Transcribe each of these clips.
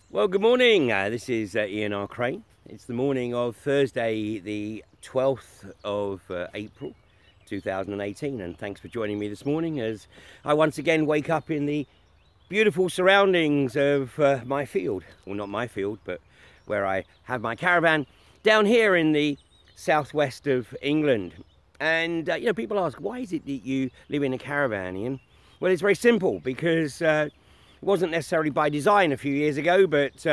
Well, good morning. This is Ian R. Crane. It's the morning of Thursday, the 12th of April 2018, and thanks for joining me this morning as I once again wake up in the beautiful surroundings of my field. Well, not my field, but where I have my caravan down here in the southwest of England. And, you know, people ask, why is it that you live in a caravan, Ian? Well, it's very simple, because it wasn't necessarily by design a few years ago, but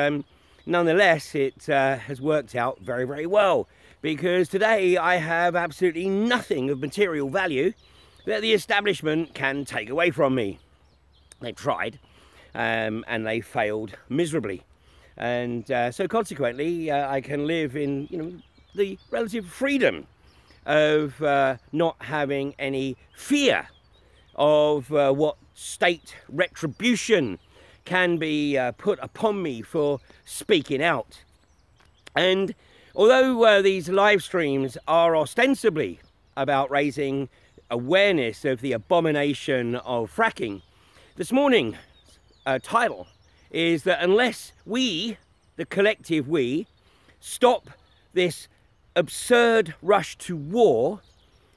nonetheless, it has worked out very, very well. Because today I have absolutely nothing of material value that the establishment can take away from me. They've tried, and they failed miserably. And so consequently, I can live in, you know, the relative freedom of not having any fear of what state retribution can be put upon me for speaking out. And although these live streams are ostensibly about raising awareness of the abomination of fracking, this morning's title is that unless we, the collective we, stop this absurd rush to war,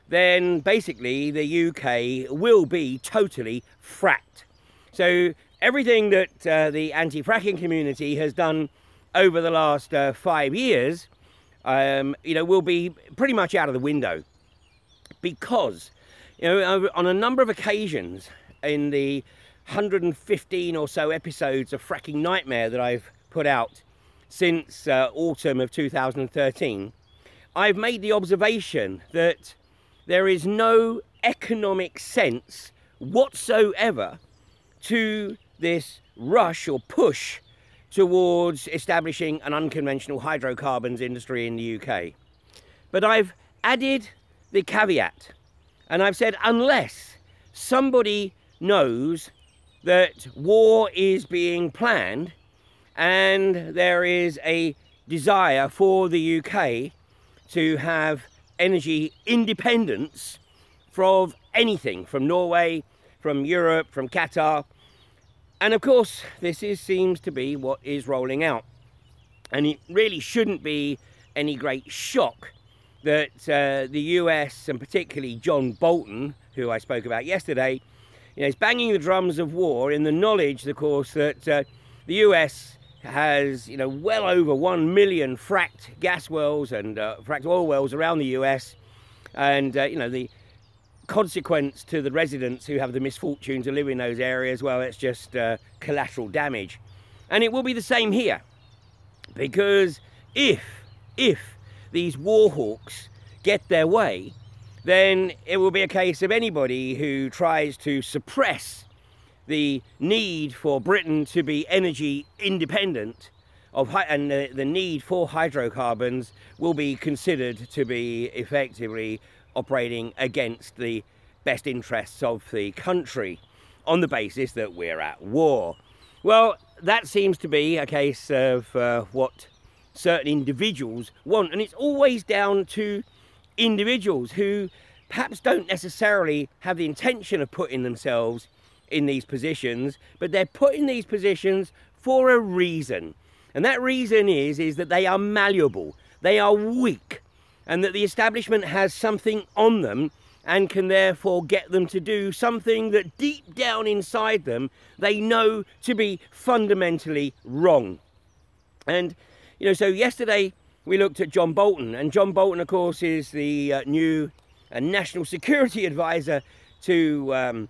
then basically the UK will be totally fracked. So everything that the anti-fracking community has done over the last 5 years, you know, will be pretty much out of the window. Because, you know, on a number of occasions in the 115 or so episodes of Fracking Nightmare that I've put out since autumn of 2013, I've made the observation that there is no economic sense whatsoever to this rush or push towards establishing an unconventional hydrocarbons industry in the UK. But I've added the caveat, and I've said unless somebody knows that war is being planned and there is a desire for the UK to have energy independence from anything, from Norway, from Europe, from Qatar. And of course, this seems to be what is rolling out. And it really shouldn't be any great shock that the US, and particularly John Bolton, who I spoke about yesterday, you know, is banging the drums of war in the knowledge, of course, that the US has, you know, well over 1 million fracked gas wells and fracked oil wells around the US, and you know, the consequence to the residents who have the misfortune to live in those areas, well, it's just collateral damage. And it will be the same here, because if these war hawks get their way, then it will be a case of anybody who tries to suppress the need for Britain to be energy independent and the need for hydrocarbons will be considered to be effectively operating against the best interests of the country on the basis that we're at war. Well, that seems to be a case of what certain individuals want, and it's always down to individuals who perhaps don't necessarily have the intention of putting themselves in these positions, but they're put in these positions for a reason. And that reason is that they are malleable, they are weak, and that the establishment has something on them and can therefore get them to do something that deep down inside them they know to be fundamentally wrong. And, you know, so yesterday we looked at John Bolton, and John Bolton, of course, is the new national security advisor to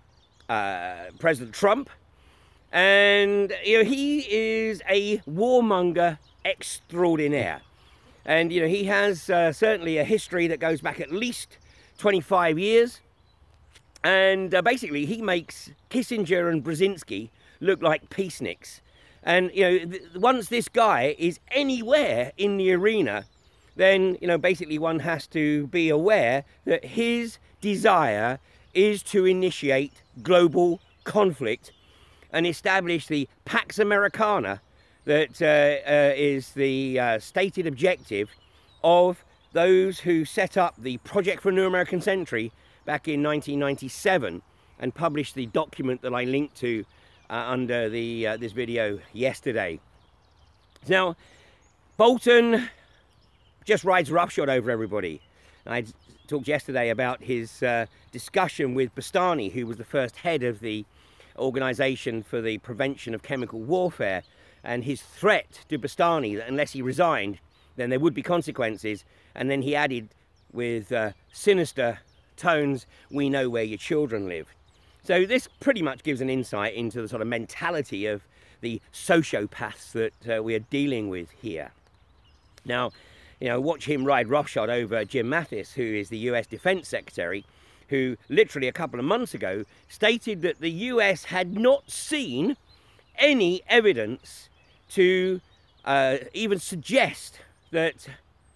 President Trump, and you know, he is a warmonger extraordinaire, and you know, he has certainly a history that goes back at least 25 years, and basically he makes Kissinger and Brzezinski look like peaceniks. And you know, once this guy is anywhere in the arena, then you know, basically one has to be aware that his desire is to initiate global conflict and establish the Pax Americana that is the stated objective of those who set up the Project for a New American Century back in 1997 and published the document that I linked to under this video yesterday. Now, Bolton just rides roughshod over everybody. I talked yesterday about his discussion with Bastani, who was the first head of the Organisation for the Prevention of Chemical Warfare, and his threat to Bastani that unless he resigned, then there would be consequences. And then he added with sinister tones, "We know where your children live." So this pretty much gives an insight into the sort of mentality of the sociopaths that we are dealing with here. Now, you know, watch him ride roughshod over Jim Mattis, who is the US Defense Secretary, who literally a couple of months ago stated that the US had not seen any evidence to even suggest that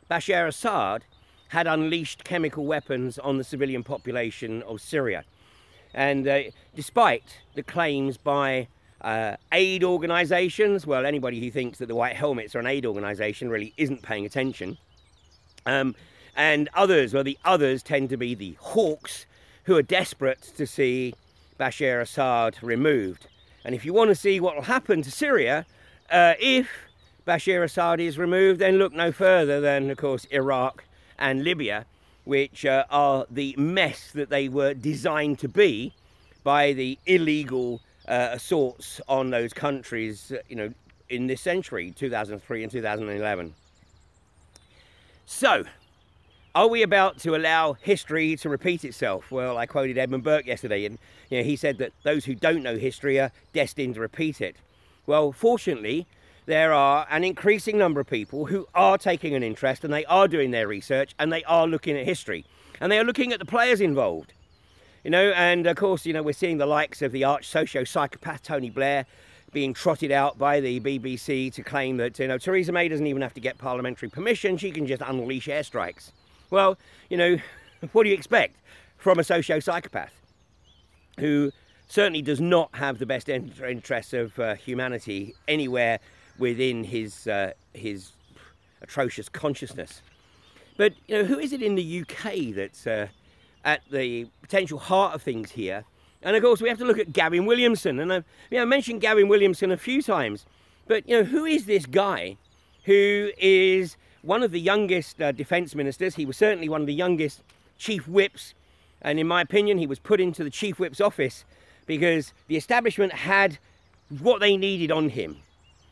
Bashar Assad had unleashed chemical weapons on the civilian population of Syria. And despite the claims by aid organisations, well, anybody who thinks that the White Helmets are an aid organisation really isn't paying attention. And others, well, the others tend to be the hawks who are desperate to see Bashar Assad removed. And if you want to see what will happen to Syria if Bashar Assad is removed, then look no further than, of course, Iraq and Libya, which are the mess that they were designed to be by the illegal assaults on those countries, you know, in this century, 2003 and 2011. So, are we about to allow history to repeat itself? Well, I quoted Edmund Burke yesterday, and you know, he said that those who don't know history are destined to repeat it. Well, fortunately, there are an increasing number of people who are taking an interest, and they are doing their research, and they are looking at history, and they are looking at the players involved. You know, and of course, you know, we're seeing the likes of the arch socio-psychopath Tony Blair being trotted out by the BBC to claim that, you know, Theresa May doesn't even have to get parliamentary permission, she can just unleash airstrikes. Well, you know, what do you expect from a socio-psychopath who certainly does not have the best interests of humanity anywhere within his atrocious consciousness? But, you know, who is it in the UK that's at the potential heart of things here? And of course we have to look at Gavin Williamson, and I've mentioned Gavin Williamson a few times, but you know, who is this guy who is one of the youngest defence ministers? He was certainly one of the youngest chief whips, and in my opinion he was put into the chief whip's office because the establishment had what they needed on him,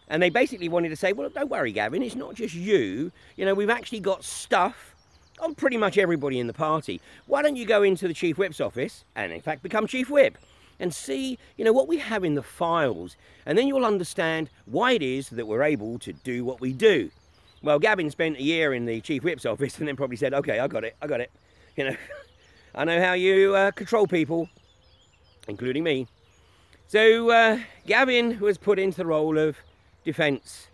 and they basically wanted to say, well, don't worry Gavin, it's not just you, you know, we've actually got stuff on pretty much everybody in the party. Why don't you go into the chief whip's office and in fact become chief whip and see, you know, what we have in the files, and then you'll understand why it is that we're able to do what we do. Well, Gavin spent a year in the chief whip's office and then probably said, okay, I got it, you know, I know how you control people, including me. So Gavin was put into the role of defence,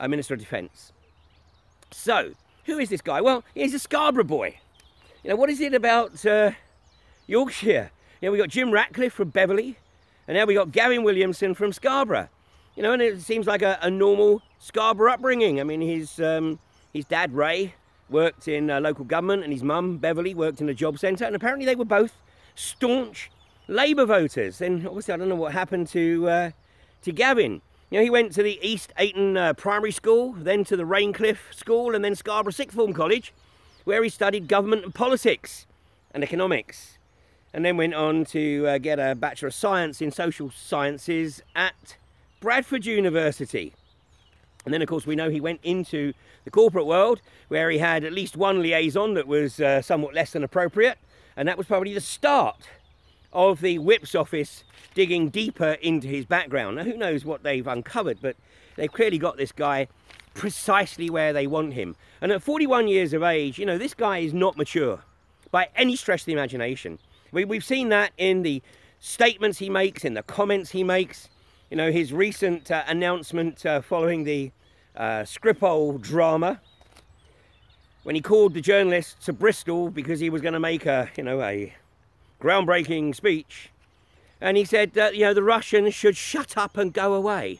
Minister of Defence. So who is this guy? Well, he's a Scarborough boy. You know, what is it about Yorkshire? You know, we got Jim Ratcliffe from Beverley, and now we got Gavin Williamson from Scarborough. You know, and it seems like a normal Scarborough upbringing. I mean, his dad, Ray, worked in local government, and his mum, Beverley, worked in a job centre, and apparently they were both staunch Labour voters. And obviously I don't know what happened to Gavin. You know, he went to the East Ayton Primary School, then to the Raincliffe School, and then Scarborough Sixth Form College, where he studied government and politics and economics, and then went on to get a Bachelor of Science in Social Sciences at Bradford University. And then, of course, we know he went into the corporate world, where he had at least one liaison that was somewhat less than appropriate, and that was probably the start of the whip's office digging deeper into his background. Now, who knows what they've uncovered, but they've clearly got this guy precisely where they want him. And at 41 years of age, you know, this guy is not mature by any stretch of the imagination. We've seen that in the statements he makes, in the comments he makes. You know, his recent announcement following the Skripal drama, when he called the journalists to Bristol because he was going to make a groundbreaking speech, and he said that, you know, the Russians should shut up and go away.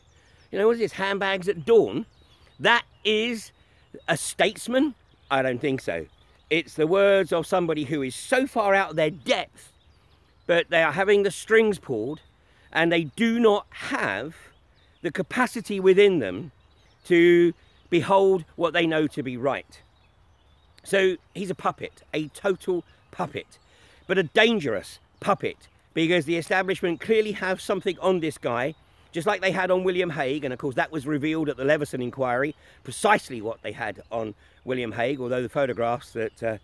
You know, what is this, handbags at dawn? That is a statesman? I don't think so. It's the words of somebody who is so far out of their depth, but they are having the strings pulled, and they do not have the capacity within them to behold what they know to be right. So he's a puppet, a total puppet, but a dangerous puppet, because the establishment clearly have something on this guy, just like they had on William Hague. And of course that was revealed at the Leveson inquiry, precisely what they had on William Hague, although the photographs that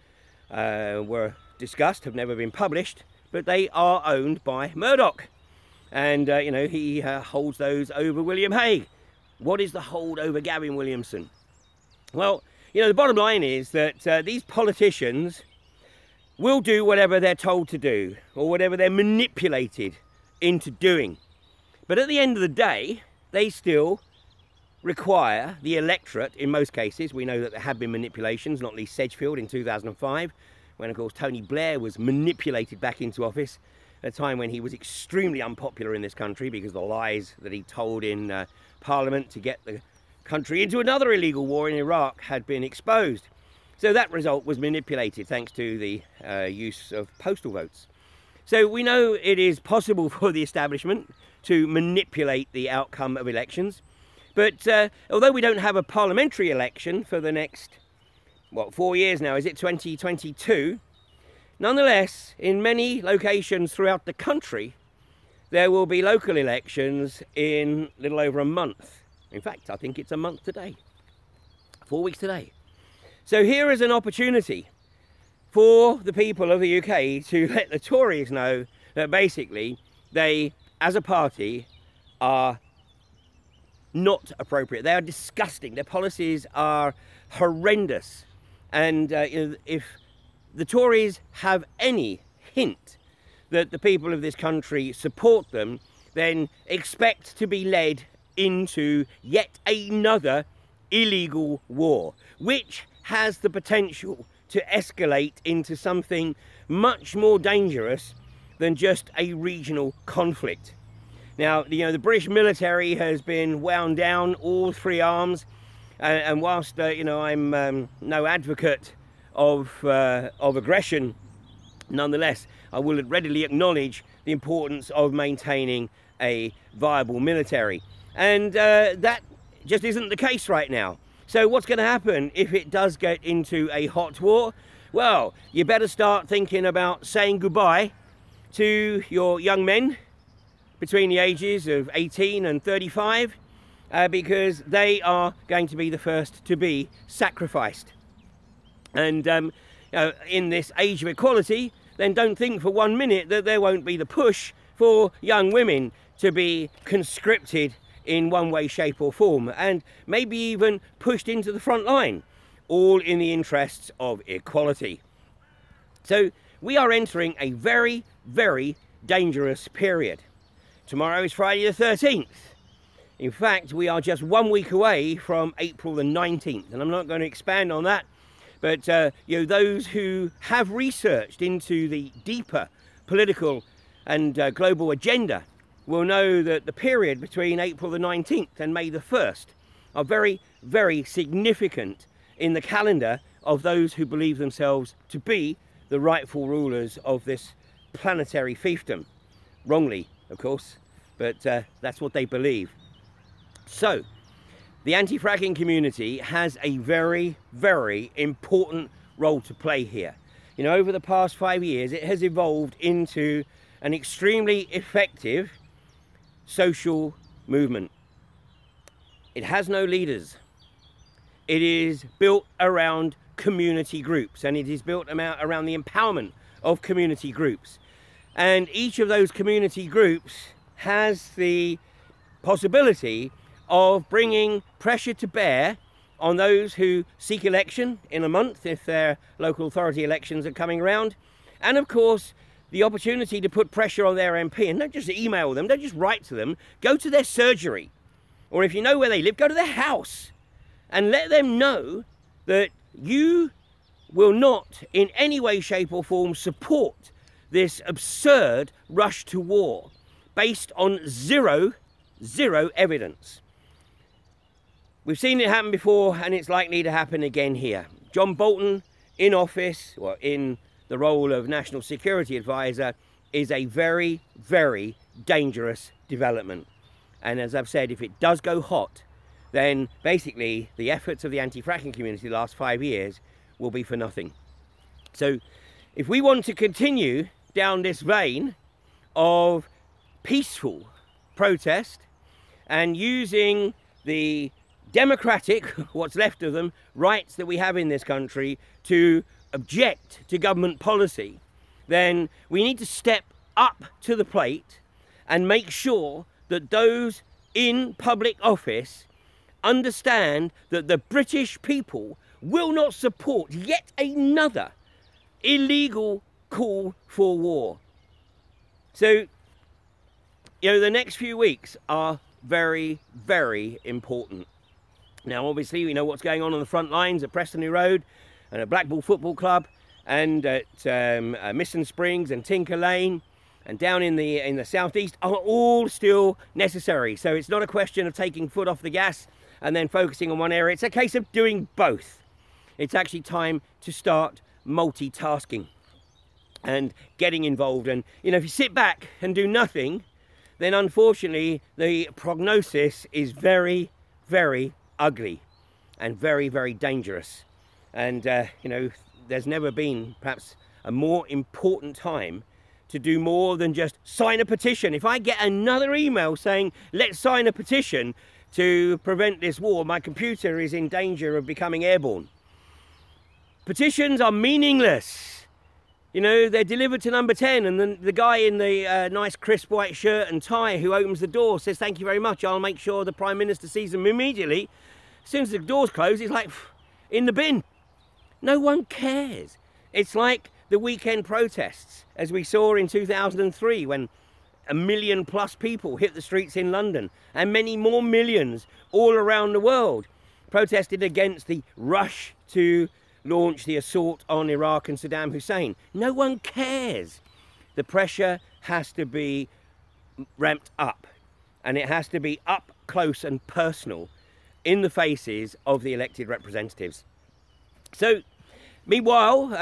were discussed have never been published, but they are owned by Murdoch. And you know, he holds those over William Hague. What is the hold over Gavin Williamson? Well, you know, the bottom line is that these politicians will do whatever they're told to do, or whatever they're manipulated into doing. But at the end of the day, they still require the electorate, in most cases. We know that there have been manipulations, not least Sedgefield in 2005, when of course Tony Blair was manipulated back into office, at a time when he was extremely unpopular in this country because of the lies that he told in Parliament to get the country into another illegal war in Iraq had been exposed. So that result was manipulated thanks to the use of postal votes. So we know it is possible for the establishment to manipulate the outcome of elections. But although we don't have a parliamentary election for the next, what, 4 years now, is it 2022? Nonetheless, in many locations throughout the country, there will be local elections in a little over a month. In fact, I think it's a month today, 4 weeks today. So here is an opportunity for the people of the UK to let the Tories know that basically they, as a party, are not appropriate. They are disgusting. Their policies are horrendous. And if the Tories have any hint that the people of this country support them, then expect to be led into yet another illegal war, which has the potential to escalate into something much more dangerous than just a regional conflict. Now, you know, the British military has been wound down, all three arms, and whilst you know, I'm no advocate of aggression, nonetheless, I will readily acknowledge the importance of maintaining a viable military. And that just isn't the case right now. So what's going to happen if it does get into a hot war? Well, you better start thinking about saying goodbye to your young men between the ages of 18 and 35, because they are going to be the first to be sacrificed. And in this age of equality, then don't think for 1 minute that there won't be the push for young women to be conscripted in one way, shape or form, and maybe even pushed into the front line, all in the interests of equality. So we are entering a very, very dangerous period. Tomorrow is Friday the 13th. In fact, we are just 1 week away from April the 19th, and I'm not going to expand on that, but you know, those who have researched into the deeper political and global agenda will know that the period between April the 19th and May the 1st are very, very significant in the calendar of those who believe themselves to be the rightful rulers of this planetary fiefdom. Wrongly, of course, but that's what they believe. So, the anti-fracking community has a very, very important role to play here. You know, over the past 5 years, it has evolved into an extremely effective social movement. It has no leaders. It is built around community groups, and it is built around the empowerment of community groups. And each of those community groups has the possibility of bringing pressure to bear on those who seek election in a month, if their local authority elections are coming around, and of course the opportunity to put pressure on their MP. And don't just email them, don't just write to them, go to their surgery, or if you know where they live, go to their house and let them know that you will not in any way, shape or form support this absurd rush to war based on zero evidence. We've seen it happen before, and it's likely to happen again here. John Bolton in office, or in the role of National Security Advisor, is a very, very dangerous development. And as I've said, if it does go hot, then basically the efforts of the anti-fracking community the last 5 years will be for nothing. So if we want to continue down this vein of peaceful protest and using the democratic, what's left of them, rights that we have in this country to object to government policy, then we need to step up to the plate and make sure that those in public office understand that the British people will not support yet another illegal call for war. So, you know, the next few weeks are very, very important. Now, obviously, we know what's going on the front lines at Prestonby Road and at Blackpool Football Club and at Misson Springs and Tinker Lane and down in the southeast are all still necessary. So it's not a question of taking foot off the gas and then focusing on one area. It's a case of doing both. It's actually time to start multitasking and getting involved. And, you know, if you sit back and do nothing, then unfortunately the prognosis is very, very ugly and very, very dangerous. And, you know, there's never been perhaps a more important time to do more than just sign a petition. If I get another email saying, let's sign a petition to prevent this war, my computer is in danger of becoming airborne. Petitions are meaningless. You know, they're delivered to number 10 and then the guy in the nice crisp white shirt and tie who opens the door says, thank you very much, I'll make sure the Prime Minister sees them immediately. As soon as the door's closed, it's like, in the bin. No one cares. It's like the weekend protests, as we saw in 2003, when 1 million+ people hit the streets in London, and many more millions all around the world protested against the rush to launch the assault on Iraq and Saddam Hussein. No one cares. The pressure has to be ramped up, and it has to be up close and personal in the faces of the elected representatives. So, meanwhile,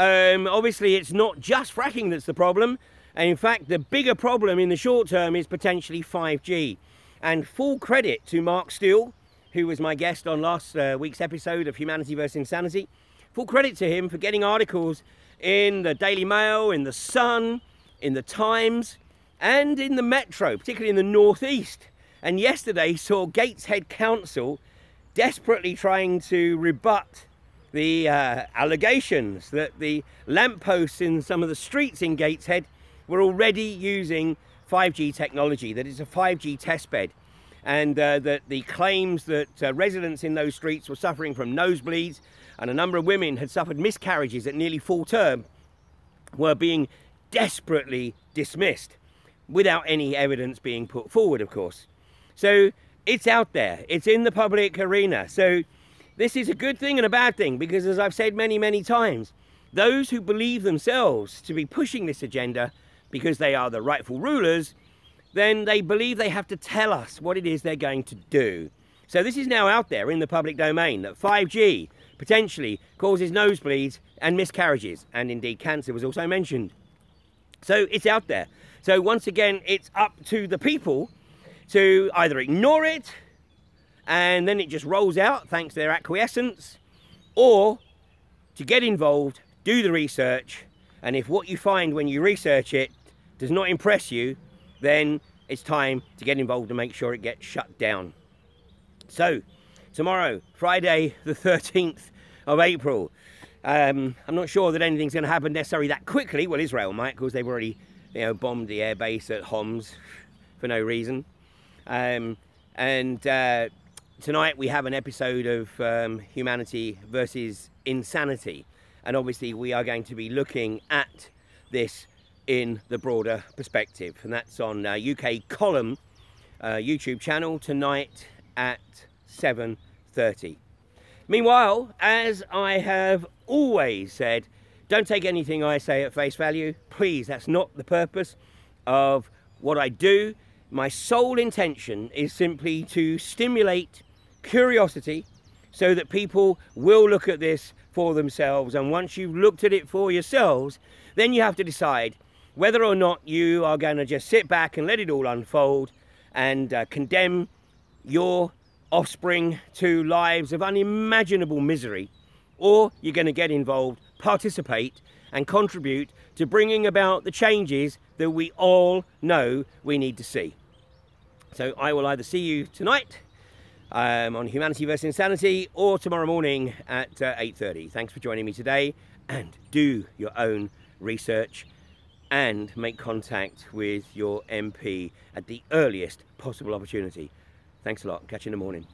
obviously it's not just fracking that's the problem, and in fact the bigger problem in the short term is potentially 5G. And full credit to Mark Steele, who was my guest on last week's episode of Humanity vs Insanity. Full credit to him for getting articles in the Daily Mail, in the Sun, in the Times, and in the Metro, particularly in the Northeast. And yesterday saw Gateshead Council desperately trying to rebut the allegations that the lampposts in some of the streets in Gateshead were already using 5G technology, that it's a 5G testbed, and that the claims that residents in those streets were suffering from nosebleeds and a number of women had suffered miscarriages at nearly full term were being desperately dismissed without any evidence being put forward, of course. So it's out there, it's in the public arena. So this is a good thing and a bad thing, because as I've said many, many times, those who believe themselves to be pushing this agenda because they are the rightful rulers, then they believe they have to tell us what it is they're going to do. So this is now out there in the public domain, that 5G potentially causes nosebleeds and miscarriages, and indeed cancer was also mentioned. So it's out there. So once again, it's up to the people to either ignore it, and then it just rolls out thanks to their acquiescence, or to get involved, do the research, and if what you find when you research it does not impress you, then it's time to get involved and make sure it gets shut down. So tomorrow, Friday the 13th of April, I'm not sure that anything's going to happen necessarily that quickly. Well, Israel might, because they've already, you know, bombed the airbase at Homs for no reason. Tonight we have an episode of Humanity versus Insanity, and obviously we are going to be looking at this in the broader perspective, and that's on UK Column YouTube channel tonight at 7:30. Meanwhile, as I have always said, don't take anything I say at face value. Please, that's not the purpose of what I do. My sole intention is simply to stimulate curiosity so that people will look at this for themselves, and once you've looked at it for yourselves, then you have to decide whether or not you are going to just sit back and let it all unfold and condemn your offspring to lives of unimaginable misery, or you're going to get involved, participate and contribute to bringing about the changes that we all know we need to see. So I will either see you tonight on Humanity vs Insanity, or tomorrow morning at 8:30. Thanks for joining me today, and do your own research and make contact with your MP at the earliest possible opportunity. Thanks a lot. Catch you in the morning.